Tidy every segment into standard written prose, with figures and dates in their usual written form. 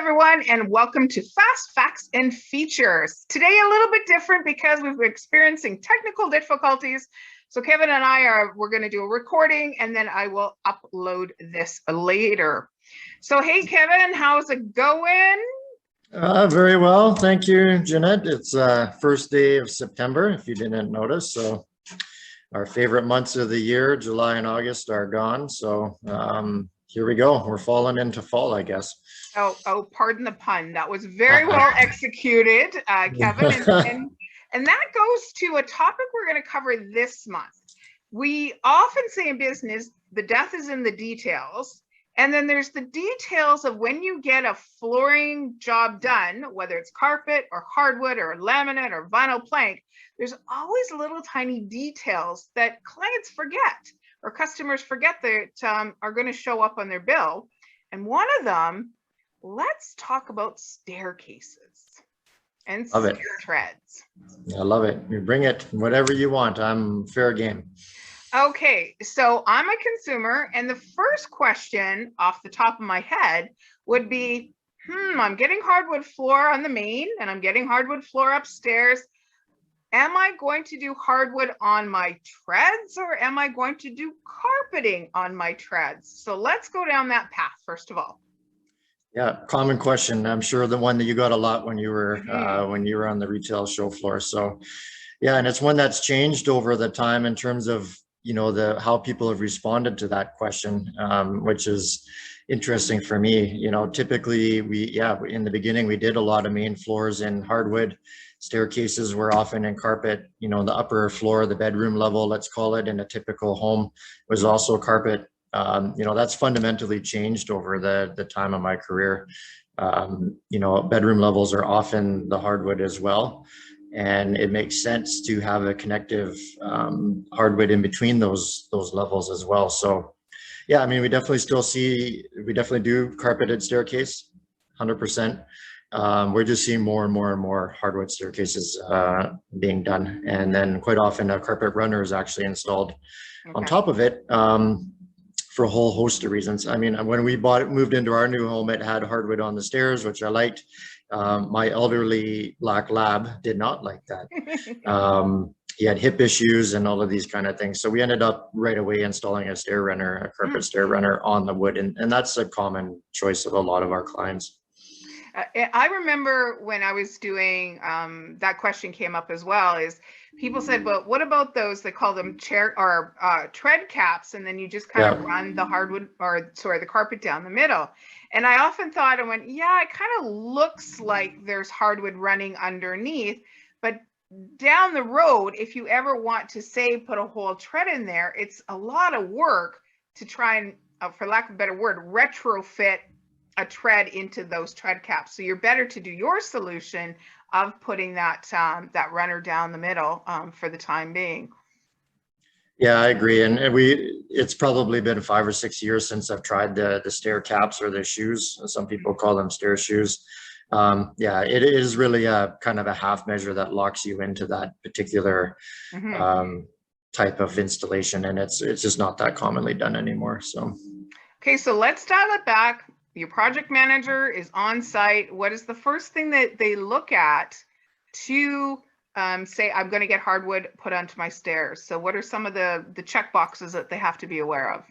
everyone, and welcome to Fast Facts and Features. Today, a little bit different because we've been experiencing technical difficulties. So Kevin and we're going to do a recording, and then I will upload this later. So hey, Kevin, how's it going? Very well, thank you, Jeanette. It's first day of September, if you didn't notice. So our favorite months of the year, July and August, are gone. So here we go. We're falling into fall, I guess. Oh, pardon the pun. That was very well executed, Kevin. And that goes to a topic we're going to cover this month. We often say in business, the death is in the details. And then there's the details of when you get a flooring job done, whether it's carpet or hardwood or laminate or vinyl plank, there's always little tiny details that clients forget or customers forget that are going to show up on their bill. And one of them, let's talk about staircases and stair treads. I love it. You bring it, whatever you want. I'm fair game. Okay, so I'm a consumer, and the first question off the top of my head would be, I'm getting hardwood floor on the main, and I'm getting hardwood floor upstairs. Am I going to do hardwood on my treads, or am I going to do carpeting on my treads? So let's go down that path, first of all. Yeah, common question. I'm sure the one that you got a lot when you were on the retail show floor. So yeah, and it's one that's changed over the time in terms of how people have responded to that question, which is interesting for me. Typically in the beginning we did a lot of main floors in hardwood. Staircases were often in carpet. The upper floor, the bedroom level, let's call it, in a typical home was also carpet. That's fundamentally changed over the time of my career. Bedroom levels are often the hardwood as well. And it makes sense to have a connective hardwood in between those levels as well. So yeah, I mean, we definitely do carpeted staircase, 100%. We're just seeing more and more and more hardwood staircases being done. And then quite often a carpet runner is actually installed on top of it for a whole host of reasons. I mean, when we moved into our new home, it had hardwood on the stairs, which I liked. My elderly black lab did not like that. He had hip issues and all of these kind of things. So we ended up right away installing a stair runner, a carpet stair runner on the wood. And that's a common choice of a lot of our clients. I remember when I was doing, that question came up as well, is people said, well, what about those, they call them tread caps, and then you just kind of run the the carpet down the middle. And I often thought, I went, yeah, it kind of looks like there's hardwood running underneath, but down the road, if you ever want to put a whole tread in there, it's a lot of work to try and, for lack of a better word, retrofit a tread into those tread caps. So you're better to do your solution of putting that runner down the middle for the time being. Yeah, I agree. And it's probably been 5 or 6 years since I've tried the stair caps or the shoes. Some people call them stair shoes. Yeah, it is really a kind of a half measure that locks you into that particular type of installation. And it's just not that commonly done anymore. So. Okay, so let's dial it back. Your project manager is on site. What is the first thing that they look at to say, I'm going to get hardwood put onto my stairs? So what are some of the check boxes that they have to be aware of?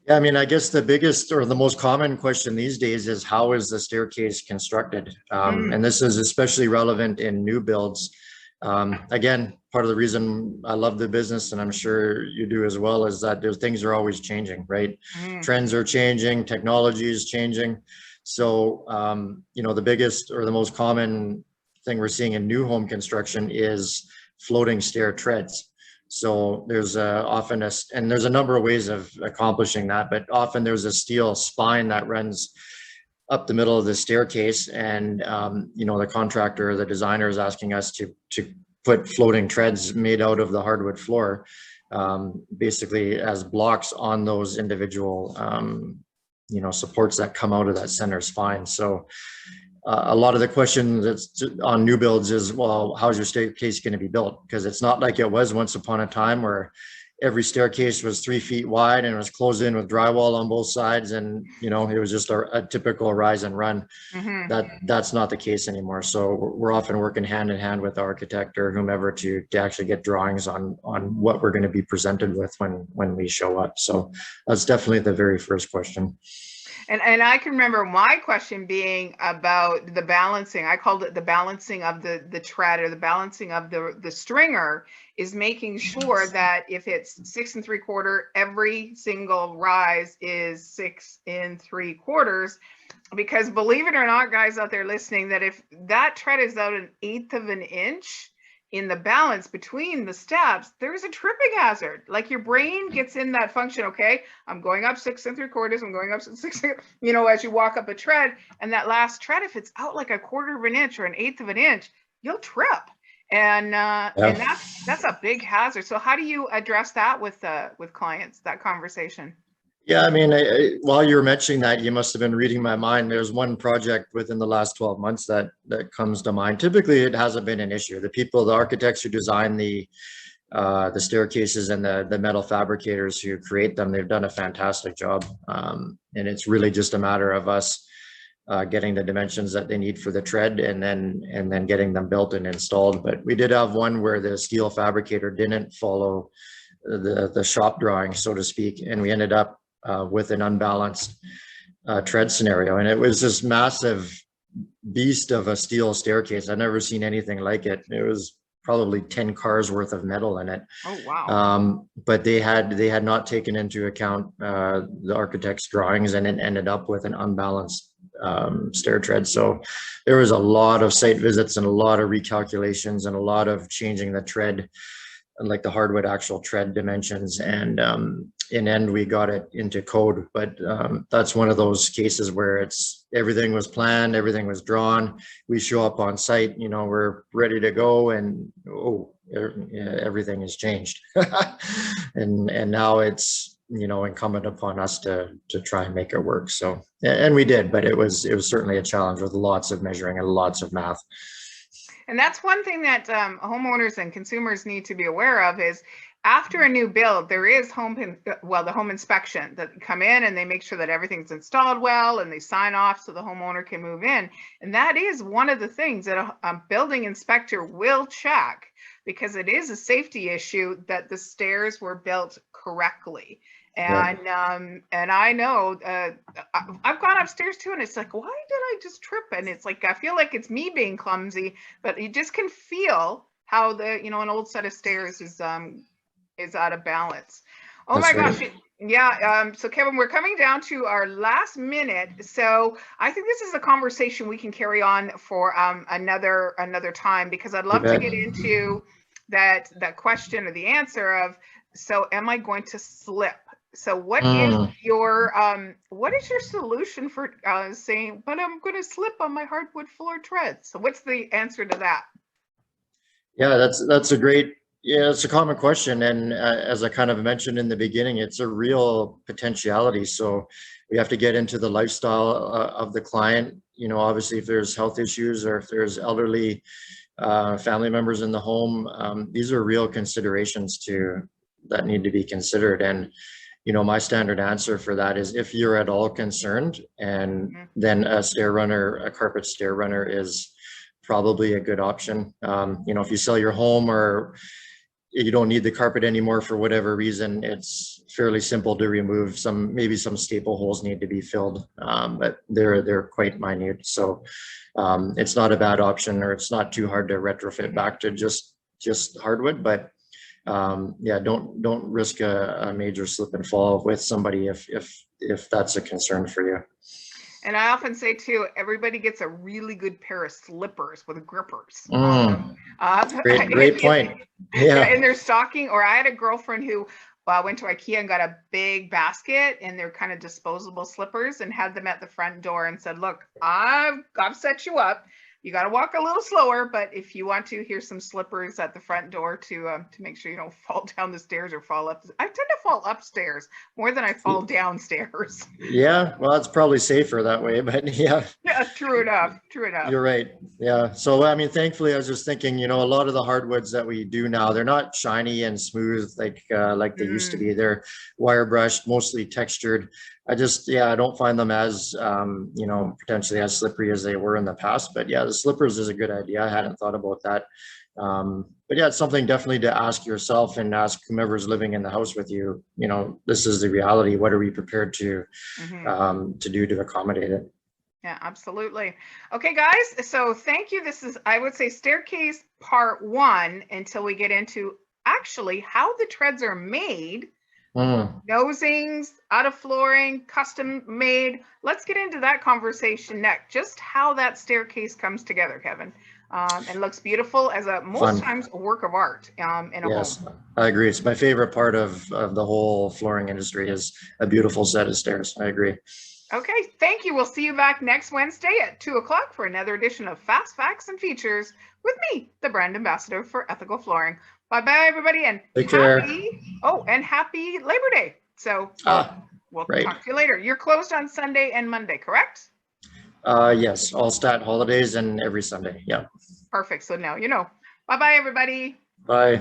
Yeah, I mean, I guess the biggest or the most common question these days is, how is the staircase constructed? And this is especially relevant in new builds. Again, part of the reason I love the business, and I'm sure you do as well, is that things are always changing, right? Trends are changing, technology is changing. So, the biggest or the most common thing we're seeing in new home construction is floating stair treads. So there's often and there's a number of ways of accomplishing that, but often there's a steel spine that runs up the middle of the staircase, and the contractor or the designer is asking us to put floating treads made out of the hardwood floor, basically as blocks on those individual supports that come out of that center spine. So a lot of the question that's on new builds is, well, how's your staircase going to be built? Because it's not like it was once upon a time where every staircase was 3 feet wide and it was closed in with drywall on both sides. And, you know, it was just a typical rise and run. That's not the case anymore. So we're often working hand in hand with the architect or whomever to actually get drawings on what we're going to be presented with when we show up. So that's definitely the very first question. And I can remember my question being about the balancing. I called it the balancing of the tread, or the balancing of the stringer, is making sure that if it's 6 3/4, every single rise is 6 3/4. Because believe it or not, guys out there listening, that if that tread is out 1/8 of an inch in the balance between the steps, there's a tripping hazard. Like your brain gets in that function. Okay, I'm going up 6 3/4. I'm going up 6, you know, as you walk up a tread, and that last tread, if it's out like 1/4 of an inch or 1/8 of an inch, you'll trip. And that's a big hazard. So how do you address that with clients, that conversation? Yeah, I mean, while you were mentioning that, you must have been reading my mind. There's one project within the last 12 months that comes to mind. Typically, it hasn't been an issue. The architects who design the staircases and the metal fabricators who create them, they've done a fantastic job. And it's really just a matter of us getting the dimensions that they need for the tread and then getting them built and installed. But we did have one where the steel fabricator didn't follow the shop drawing, so to speak, and we ended up with an unbalanced tread scenario. And it was this massive beast of a steel staircase. I've never seen anything like it. It was probably 10 cars worth of metal in it. Oh, wow. But they had not taken into account the architect's drawings, and it ended up with an unbalanced stair tread. So there was a lot of site visits and a lot of recalculations and a lot of changing the tread, like the hardwood actual tread dimensions, and in end we got it into code. But that's one of those cases where everything was planned, everything was drawn, we show up on site, you know, we're ready to go, and everything has changed. and now it's, you know, incumbent upon us to try and make it work. So, and we did, but it was certainly a challenge with lots of measuring and lots of math. And that's one thing that homeowners and consumers need to be aware of, is after a new build, there is the home inspection that come in and they make sure that everything's installed well and they sign off so the homeowner can move in. And that is one of the things that a building inspector will check, because it is a safety issue that the stairs were built correctly. And I know I've gone upstairs too, and it's like, why did I just trip? And it's like, I feel like it's me being clumsy, but you just can feel how an old set of stairs is out of balance. Oh, that's my gosh. Yeah. So Kevin, we're coming down to our last minute. So I think this is a conversation we can carry on for another time, because I'd love to get into that question or the answer of, so am I going to slip? So what is your solution for saying, but I'm going to slip on my hardwood floor tread? So what's the answer to that? Yeah, that's a great, it's a common question. And as I kind of mentioned in the beginning, it's a real potentiality. So we have to get into the lifestyle of the client. You know, obviously if there's health issues or if there's elderly family members in the home, these are real considerations that need to be considered. And you know, my standard answer for that is, if you're at all concerned, and then a carpet stair runner is probably a good option. You know, if you sell your home or you don't need the carpet anymore for whatever reason, it's fairly simple to remove. Maybe some staple holes need to be filled, but they're quite minute. So it's not a bad option, or it's not too hard to retrofit back to just hardwood. But yeah, don't risk a major slip and fall with somebody if that's a concern for you. And I often say too, everybody gets a really good pair of slippers with grippers. Great point. Yeah. In their stocking. Or I had a girlfriend who went to IKEA and got a big basket, and they're kind of disposable slippers, and had them at the front door and said, look, I've set you up. you got to walk a little slower, but if you want to, here's some slippers at the front door to make sure you don't fall down the stairs or fall up. I tend to fall upstairs more than I fall downstairs. Yeah, well, it's probably safer that way, but yeah. Yeah, true enough. True enough. You're right. Yeah. So, I mean, thankfully, I was just thinking, a lot of the hardwoods that we do now, they're not shiny and smooth like they used to be. They're wire brushed, mostly textured. I don't find them as, potentially as slippery as they were in the past. But yeah, the slippers is a good idea. I hadn't thought about that. But yeah, it's something definitely to ask yourself and ask whomever's living in the house with you. This is the reality. What are we prepared to do to accommodate it? Yeah, absolutely. Okay, guys. So thank you. This is, I would say, staircase part 1 until we get into actually how the treads are made. Nosings, out of flooring, custom made. Let's get into that conversation next. Just how that staircase comes together, Kevin. And looks beautiful as most times a work of art in a home. I agree. It's my favorite part of the whole flooring industry is a beautiful set of stairs. I agree. Okay, thank you. We'll see you back next Wednesday at 2 o'clock for another edition of Fast Facts and Features with me, the brand ambassador for Ethical Flooring. Bye-bye, everybody, and happy Labor Day. So we'll talk to you later. You're closed on Sunday and Monday, correct? Yes, all stat holidays and every Sunday. Yeah. Perfect. So now you know. Bye-bye, everybody. Bye.